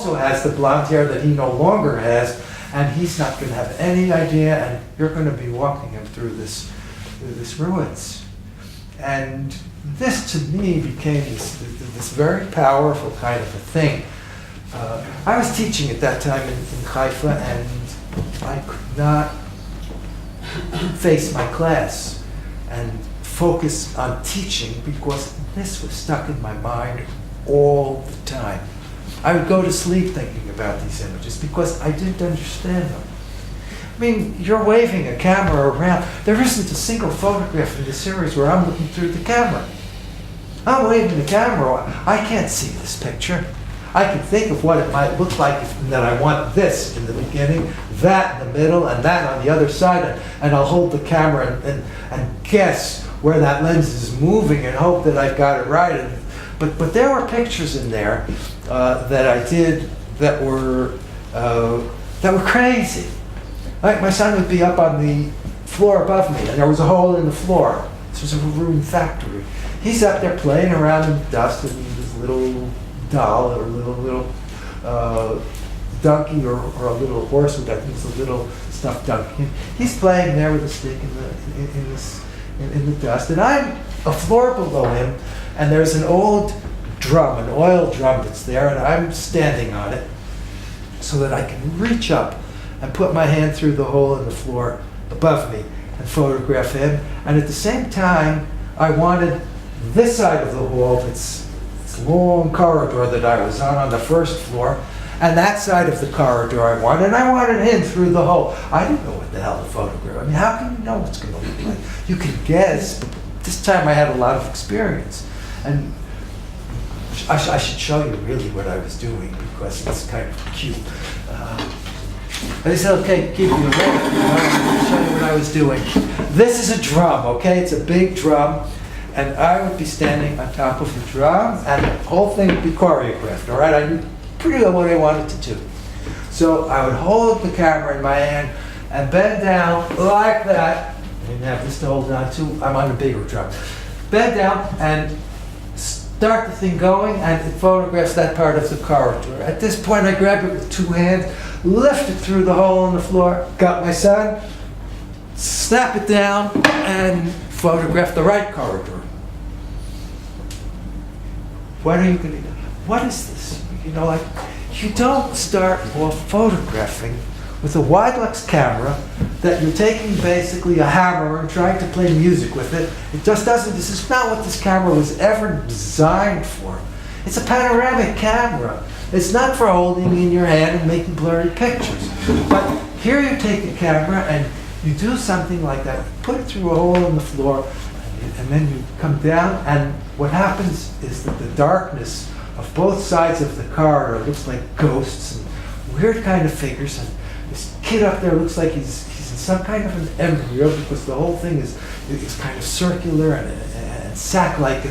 also has the blonde hair that he no longer has, and he's not going to have any idea, and you're going to be walking him through this ruins. And this, to me, became this very powerful kind of a thing. I was teaching at that time in Haifa, and I could not face my class and focus on teaching because this was stuck in my mind all the time. I would go to sleep thinking about these images because I didn't understand them. I mean, you're waving a camera around. There isn't a single photograph in the series where I'm looking through the camera. I'm waving the camera. I can't see this picture. I can think of what it might look like and that I want this in the beginning, that in the middle, and that on the other side. And I'll hold the camera and guess where that lens is moving and hope that I've got it right. But there were pictures in there that I did that were crazy. Like my son would be up on the floor above me, and there was a hole in the floor. This was a ruined factory. He's up there playing around in the dust with his little doll or little donkey or a little horse. I think it's a little stuffed donkey. He's playing there with a stick in the dust, and I'm a floor below him, and there's an old drum, an oil drum that's there, and I'm standing on it so that I can reach up and put my hand through the hole in the floor above me and photograph him. And at the same time, I wanted this side of the wall, this long corridor that I was on the first floor, and that side of the corridor I wanted him through the hole. I didn't know what the hell to photograph. I mean, how can you know what's going to look like? You can guess, but this time I had a lot of experience. And I should show you really what I was doing because it's kind of cute. They said, okay, keep you awake. I'll show you what I was doing. This is a drum, okay? It's a big drum. And I would be standing on top of the drum, and the whole thing would be choreographed, all right? I knew pretty well what I wanted to do. So I would hold the camera in my hand and bend down like that. I didn't have this to hold on to. I'm on a bigger drum. Bend down and start the thing going, and it photographs that part of the corridor. At this point, I grabbed it with two hands, lift it through the hole in the floor, got my son, snap it down, and photograph the right corridor. What are you going to do? What is this? You know, like, you don't start off photographing with a Widelux camera that you're taking basically a hammer and trying to play music with it. It just doesn't, this is not what this camera was ever designed for. It's a panoramic camera. It's not for holding in your hand and making blurry pictures. But here you take a camera and you do something like that, put it through a hole in the floor, and then you come down, and what happens is that the darkness of both sides of the corridor looks like ghosts and weird kind of figures, and this kid up there looks like he's in some kind of an embryo because the whole thing is kind of circular and sack-like.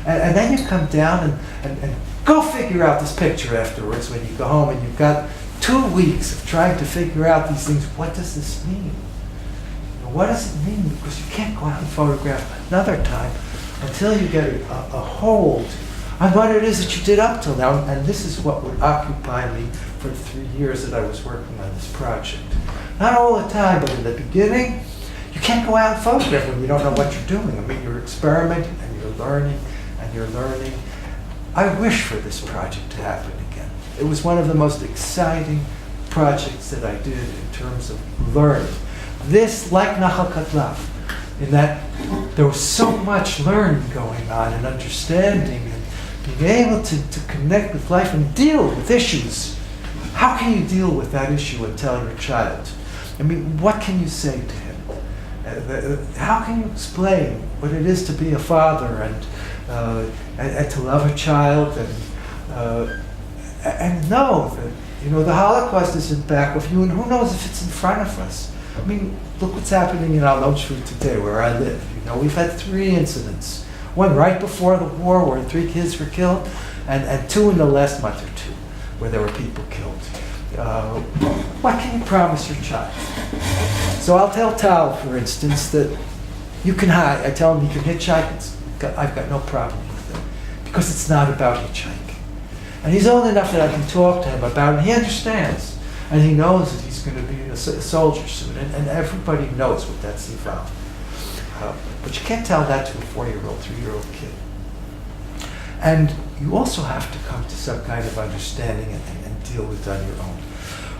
And then you come down and go figure out this picture afterwards when you go home, and you've got 2 weeks of trying to figure out these things. What does this mean? What does it mean? Because you can't go out and photograph another time until you get a hold on what it is that you did up till now. And this is what would occupy me for the 3 years that I was working on this project. Not all the time, but in the beginning, you can't go out and photograph when you don't know what you're doing. I mean, you're experimenting and you're learning and you're learning. I wish for this project to happen again. It was one of the most exciting projects that I did in terms of learning. This, like Nahal Katlav, in that there was so much learning going on and understanding and being able to connect with life and deal with issues. How can you deal with that issue and tell your child? I mean, what can you say to him? How can you explain what it is to be a father and to love a child and know that, you know, the Holocaust isn't back of you, and who knows if it's in front of us. I mean, look what's happening in Alon-Shvut today, where I live. You know, we've had 3 incidents. One right before the war, where 3 kids were killed, and 2 in the last month or 2, where there were people killed. What can you promise your child? So I'll tell Tal, for instance, that you can hide. I tell him he can hitchhike. I've got no problem with it, because it's not about hitchhiking. And he's old enough that I can talk to him about it. He understands. And he knows that he's going to be a soldier soon. And everybody knows what that's about. But you can't tell that to a 4-year-old, 3-year-old kid. And you also have to come to some kind of understanding and deal with it on your own.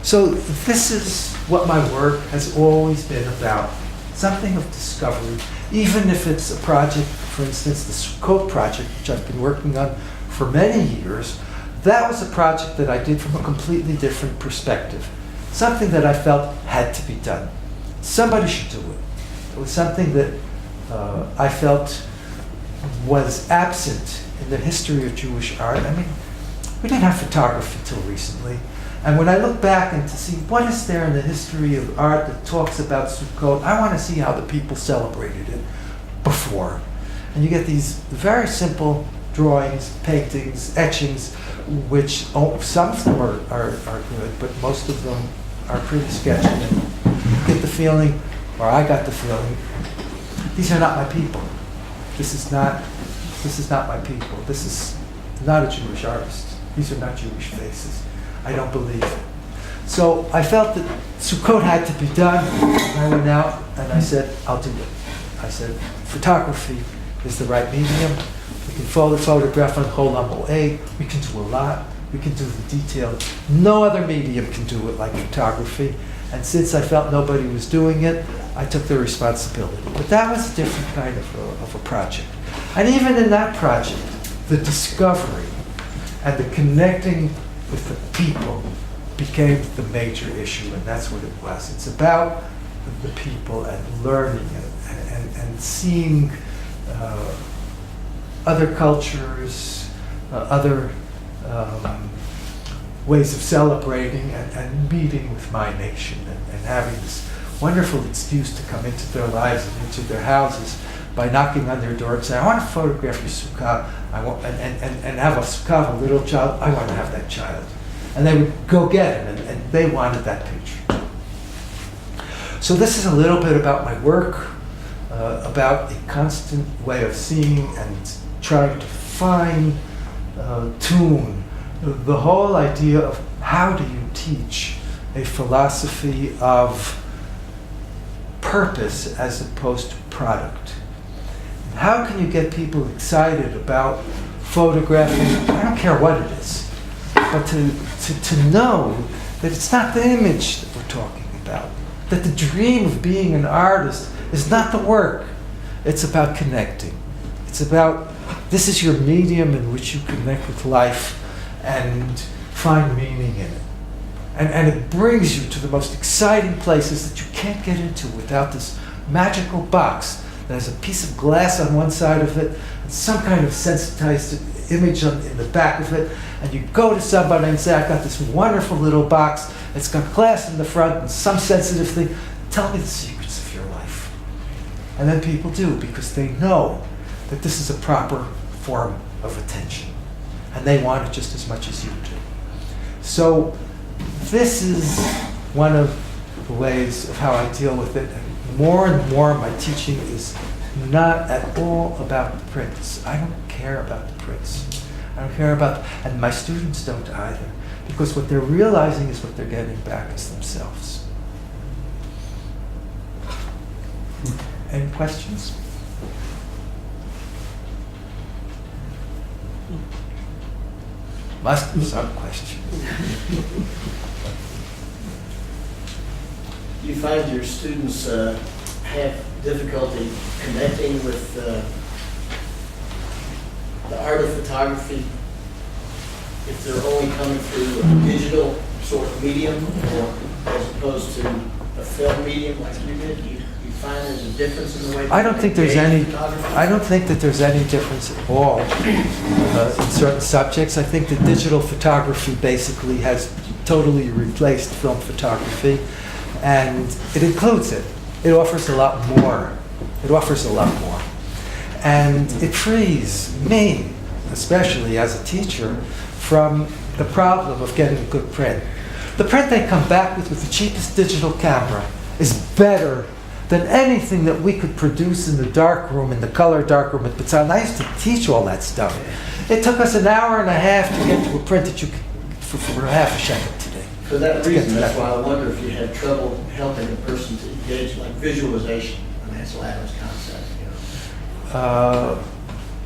So this is what my work has always been about. Something of discovery, even if it's a project, for instance, the Sukkot project, which I've been working on for many years. That was a project that I did from a completely different perspective. Something that I felt had to be done. Somebody should do it. It was something that I felt was absent in the history of Jewish art. I mean, we didn't have photography till recently. And when I look back and to see what is there in the history of art that talks about Sukkot, I want to see how the people celebrated it before. And you get these very simple drawings, paintings, etchings, which some of them are good, but most of them are pretty sketchy. And you get the feeling, or I got the feeling, these are not my people. This is not my people. This is not a Jewish artist. These are not Jewish faces. I don't believe it. So I felt that Sukkot had to be done. I went out and I said, I'll do it. I said, photography is the right medium. We can photograph on Chol Hamoed. We can do a lot. We can do the detail. No other medium can do it like photography. And since I felt nobody was doing it, I took the responsibility. But that was a different kind of a project. And even in that project, the discovery and the connecting with the people became the major issue, and that's what it was. It's about the people and learning and seeing other cultures, other ways of celebrating and meeting with my nation and having this wonderful excuse to come into their lives and into their houses by knocking on their door and saying, I want to photograph your sukkah, and have a sukkah of a little child, I want to have that child. And they would go get him, and they wanted that picture. So this is a little bit about my work, about a constant way of seeing and trying to fine tune the whole idea of how do you teach a philosophy of purpose as opposed to product. And how can you get people excited about photographing, I don't care what it is, but to know that it's not the image that we're talking about, that the dream of being an artist is not the work, it's about connecting. It's about, this is your medium in which you connect with life and find meaning in it. And it brings you to the most exciting places that you can't get into without this magical box that has a piece of glass on one side of it and some kind of sensitized image in the back of it. And you go to somebody and say, I've got this wonderful little box. It's got glass in the front and some sensitive thing. Tell me the secrets of your life. And then people do, because they know that this is a proper form of attention. And they want it just as much as you do. So this is one of the ways of how I deal with it. And more my teaching is not at all about the prints. I don't care about the prints. I don't care about, and my students don't either, because what they're realizing is what they're getting back is themselves. Any questions? Must be some questions. Do you find your students have difficulty connecting with the art of photography if they're only coming through a digital sort of medium, or as opposed to a film medium like you did? Do you find there's a difference in the way? I don't think that there's any difference at all in certain subjects. I think that digital photography basically has totally replaced film photography, and it includes it. It offers a lot more. And it frees me, especially as a teacher, from the problem of getting a good print. The print they come back with the cheapest digital camera is better than anything that we could produce in the darkroom, in the color darkroom at Batzal. I used to teach all that stuff. It took us an hour and a half to get to a print that you could, for half a shekel today. For that To get reason, to that's that. why I wonder if you had trouble helping a person to engage, like visualization, and that's Adam's concept, you know.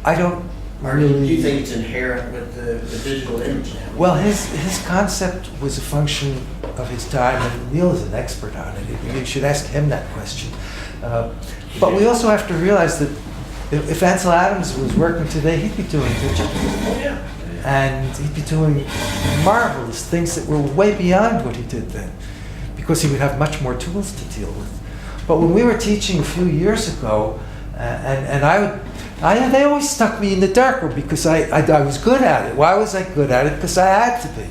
I don't Or do really. you think it's inherent with the digital image now? Well, his concept was a function of his time, and Neil is an expert on it. You should ask him that question. But we also have to realize that if Ansel Adams was working today, he'd be doing digital. Oh, yeah. And he'd be doing marvelous things that were way beyond what he did then, because he would have much more tools to deal with. But when we were teaching a few years ago, they always stuck me in the dark room because I was good at it. Why was I good at it? Because I had to be.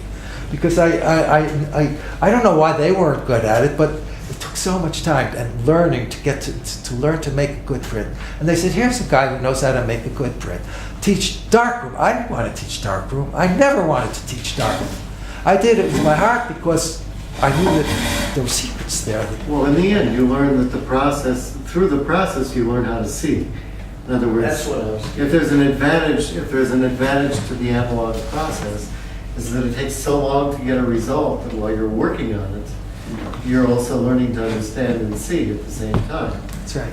Because I don't know why they weren't good at it, but it took so much time and learning to get to learn to make a good print. And they said, here's a guy who knows how to make a good print. Teach darkroom. I didn't want to teach darkroom. I never wanted to teach darkroom. I did it with my heart because I knew that there were secrets there. Well, in the end, you learn that through the process, you learn how to see. In other words, That's what I was. if there's an advantage to the analog process, is that it takes so long to get a result that while you're working on it, you're also learning to understand and see at the same time. That's right.